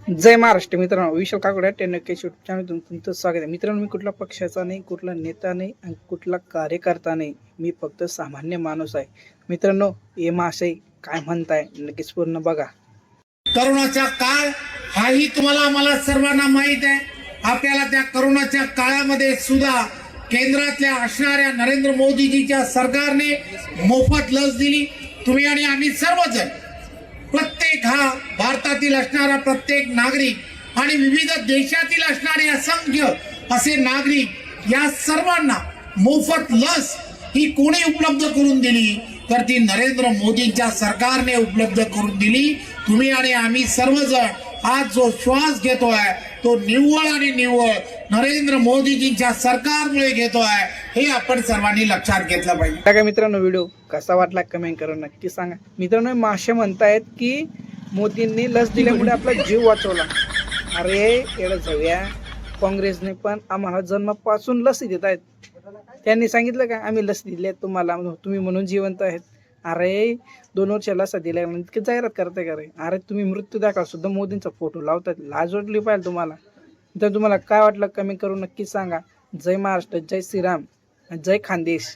जय महाराष्ट्र मित्रांनो, विशाल Kakade टेनकेश YouTube channel तुमचं स्वागत आहे. मित्रांनो, मी कुठला पक्षाचा नाही, कुठला नेता नाही आणि कुठला कार्यकर्ता नाही. मी फक्त सामान्य माणूस आहे. मित्रांनो, हे महाशय काय म्हणताय नक्कीच पूर्ण बघा. करोनाचा काळ हाही तुम्हाला आम्हाला सर्वांना माहित आहे. आपल्याला त्या करोनाच्या काळामध्ये सुद्धा केंद्रातल्या असणाऱ्या नरेंद्र मोदीजीच्या सरकारने मोफत लस दिली. तुम्ही आणि आम्ही सर्वजण, प्रत्येक हा भारतातील असणारा प्रत्येक नागरिक आणि विविध देशातील असणारे असंख्य असे नागरिक, या सर्वांना मोफत लस ही कोणी उपलब्ध करून दिली तर ती नरेंद्र मोदींच्या सरकारने उपलब्ध करून दिली. तुम्ही आणि आम्ही सर्वजण आज जो श्वास घेतोय तो निव्वळ आणि निव्वळ नरेंद्र मोदीजींच्या सरकारमुळे घेतोय, हे आपण सर्वांनी लक्षात घेतलं पाहिजे. बघा मित्रांनो, व्हिडिओ कसा वाटला कमेंट करून नक्की सांगा. मित्रांनो, माशे म्हणतायत की मोदींनी लस दिल्यामुळे आपला जीव वाचवला. अरे एवढं जाऊया, काँग्रेसने पण आम्हाला जन्मापासून लस देत आहेत. त्यांनी सांगितलं का आम्ही लस दिली आहे तुम्हाला, तुम्ही म्हणून जिवंत आहेत. अरे 2 वर्ष लस दिल्या इतकी जाहिरात करते का रे? अरे तुम्ही मृत्यू दाखवा सुद्धा मोदींचा फोटो लावतात. लाज वाटली पाहिजे तुम्हाला. तर तुम्हाला काय वाटलं कमेंट करून नक्की सांगा. जय महाराष्ट्र, जय श्रीराम, जय खानदेश.